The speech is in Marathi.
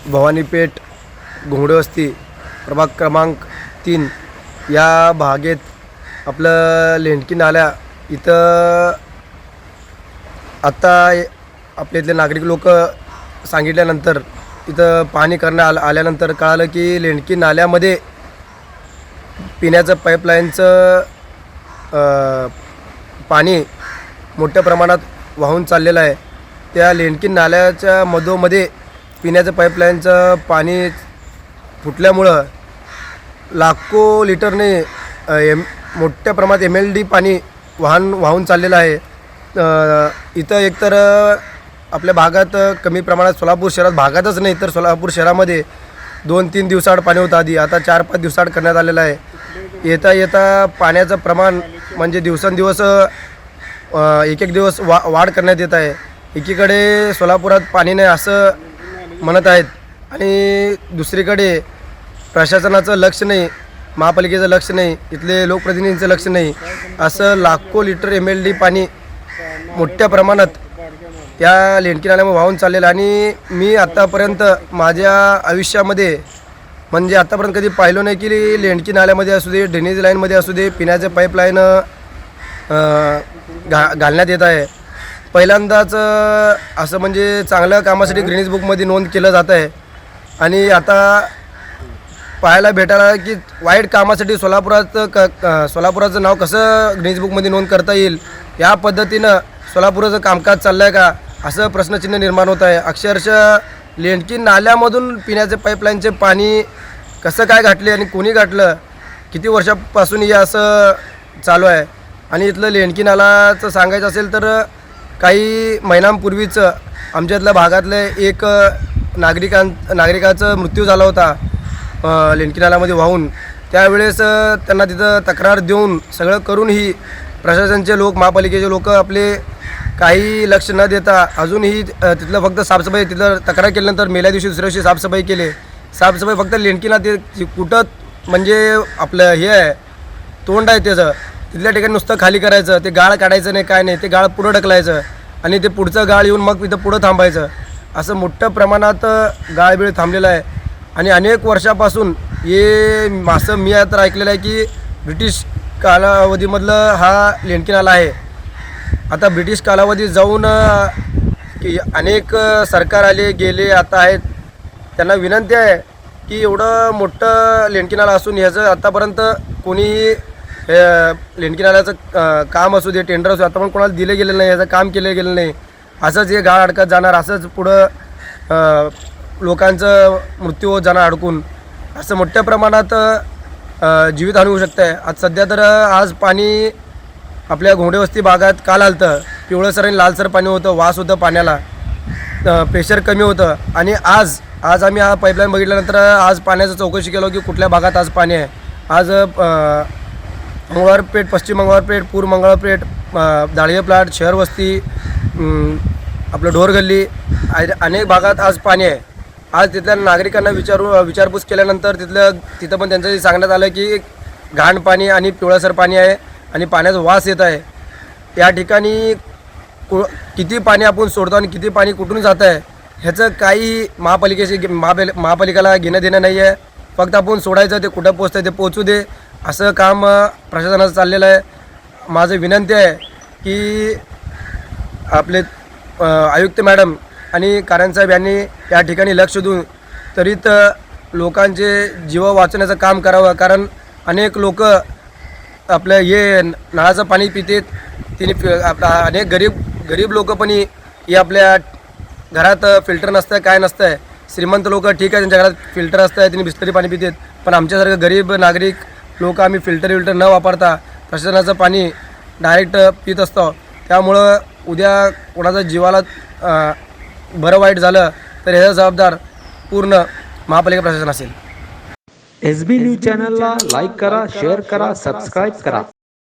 भवानीपेठ घोंगडेवस्ती प्रभाग क्रमांक 3 या भागेत आपलं लेंडकी नाल्या इथं आत्ता आपल्या इथले नागरिक लोक सांगितल्यानंतर इथं पाहणी करण्यात आल्यानंतर कळालं की लेंडकी नाल्यामध्ये पिण्याचं पाईपलाईनचं पाणी मोठ्या प्रमाणात वाहून चाललेलं आहे। त्या लेंडकी नाल्याच्या मधोमध्ये पिण्याचं पाईपलाईनचं पाणी फुटल्यामुळं लाखो लिटरने मोठ्या प्रमाणात MLD पाणी वाहून चाललेलं आहे। इथं एकतर आपल्या भागात कमी प्रमाणात सोलापूर शहरात भागातच नाही तर सोलापूर शहरामध्ये 2-3 दिवसाआड पाणी होतं आधी, आता 4-5 दिवसाआड करण्यात आलेलं आहे। येता पाण्याचं प्रमाण म्हणजे दिवसेंदिवस एक दिवस वाढ करण्यात येत आहे। एकीकडे सोलापुरात पाणी नाही असं म्हणत आहेत आणि दुसरीकडे प्रशासनाचं लक्ष नाही, महापालिकेचं लक्ष नाही, इथले लोकप्रतिनिधींचं लक्ष नाही, असं लाखो लिटर MLD पाणी मोठ्या प्रमाणात त्या लेंडकी नाल्यामध्ये वाहून चाललेलं। आणि मी आत्तापर्यंत माझ्या आयुष्यामध्ये म्हणजे आत्तापर्यंत कधी पाहिलं नाही की लेंडकी नाल्यामध्ये असू दे, ड्रेनेज लाईनमध्ये असू दे, पिण्याचे पाईपलाईन घालण्यात येत आहे। पहिल्यांदाच असं म्हणजे चांगल्या कामासाठी ग्रीनिज बुकमध्ये नोंद केलं जात आहे आणि आता पाहायला भेटायला की वाईट कामासाठी सोलापुराचं नाव कसं ग्रीनिज बुकमध्ये नोंद करता येईल या पद्धतीनं सोलापुराचं कामकाज चाललं आहे का असं प्रश्नचिन्ह निर्माण होत आहे। अक्षरशः लेंडकी नाल्यामधून पिण्याचे पाईपलाईनचे पाणी कसं काय घातले आणि कोणी घातलं, किती वर्षापासून हे असं चालू आहे। आणि इथलं लेंडकी नाल्याचं सांगायचं असेल तर काही महिन्यांपूर्वीच आमच्यातल्या भागातले एक नागरिकाचा मृत्यू झाला होता लेंडकी नाल्यामध्ये वाहून। त्यावेळेस त्यांना तिथं तक्रार देऊन सगळं करूनही प्रशासनाचे लोक, महापालिकेचे लोक आपले काही लक्ष न देता अजूनही तिथलं फक्त साफसफाई, तिथलं तक्रार केल्यानंतर मेल्या दिवशी दुसऱ्या दिवशी साफसफाई केली। साफसफाई फक्त लेंडकी नाले कुठं म्हणजे आपलं हे आहे तोंड आहे त्याचं, तिथल्या ठिकाणी नुसतं खाली करायचं, ते गाळ काढायचं नाही, काय नाही, ते गाळ पुढं ढकलायचं आणि ते पुढचं गाळ येऊन मग इथं पुढं थांबायचं, असं मोठ्या प्रमाणात गाळबीळ थांबलेलं आहे। आणि अनेक वर्षापासून हे असं मी तर ऐकलेलं आहे की ब्रिटिश कालावधीमधलं हा लेंडकी नाला आहे। आता ब्रिटिश कालावधी जाऊन की अनेक सरकार आले गेले आता आहेत, त्यांना विनंती आहे की एवढं मोठं लेंडकी नाला असून ह्याचं आत्तापर्यंत कोणीही लेंडकी नाल्याचं काम असू दे, टेंडर असू दे, आता पण कोणाला दिलं गेलेलं नाही, याचं काम केलं गेलं नाही, असंच हे गाळ अडकत जाणार, असंच पुढं लोकांचं मृत्यू होत जाणार अडकून, असं मोठ्या प्रमाणात जीवितहानी होऊ शकते आहे। आज सध्या तर आज पाणी आपल्या घोंगडेवस्ती भागात काल आलं पिवळसर आणि लालसर पाणी होतं, वास होतं पाण्याला, प्रेशर कमी होतं। आणि आज आम्ही हा पाईपलाईन बघितल्यानंतर आज पाण्याचं चौकशी केलं की कुठल्या भागात आज पाणी आहे। आज मंगळवारपेठ, पश्चिम मंगळवारपेठ, पूर्व मंगळवारपेठ, दाळिये प्लाट, शहर वस्ती, आपलं ढोरगल्ली अनेक भागात आज पाणी आहे। आज तिथल्या नागरिकांना विचारपूस केल्यानंतर तिथं पण त्यांचं सांगण्यात आलं की घाण पाणी आणि पिवळसर पाणी आहे आणि पाण्याचा वास येत आहे। या ठिकाणी किती पाणी आपण सोडतो आणि किती पाणी कुठून जात आहे ह्याचं काही महापालिकेला घेणं देणं नाही आहे। फक्त आपण सोडायचं, ते कुठं पोचतं ते पोचू दे, असं काम प्रशासनाचं चाललेलं आहे। माझं विनंती आहे की आपले आयुक्त मॅडम आणि कारंसाहेब यांनी या ठिकाणी लक्ष देऊन त्वरित लोकांचे जीव वाचवण्याचं काम करावं, कारण अनेक लोक आपलं हे नळाचं पाणी पितात, अनेक गरीब लोक पण हे आपल्या घरात फिल्टर नसतं, काय नसतं। श्रीमंत लोक ठीक आहे, त्यांच्या घरात फिल्टर असतं, त्यांनी बिस्लरी पाणी पितात, पण आमच्यासारखं गरीब नागरिक लोक आम्ही फिल्टर न वापरता प्रशासनाचं पाणी डायरेक्ट पित असतो। त्यामुळं उद्या कोणाच्या जीवाला बरं वाईट झालं तर ह्याचा जबाबदार पूर्ण महापालिका प्रशासन असेल। SB न्यूज चॅनलला लाईक करा, शेअर करा, सबस्क्राईब करा।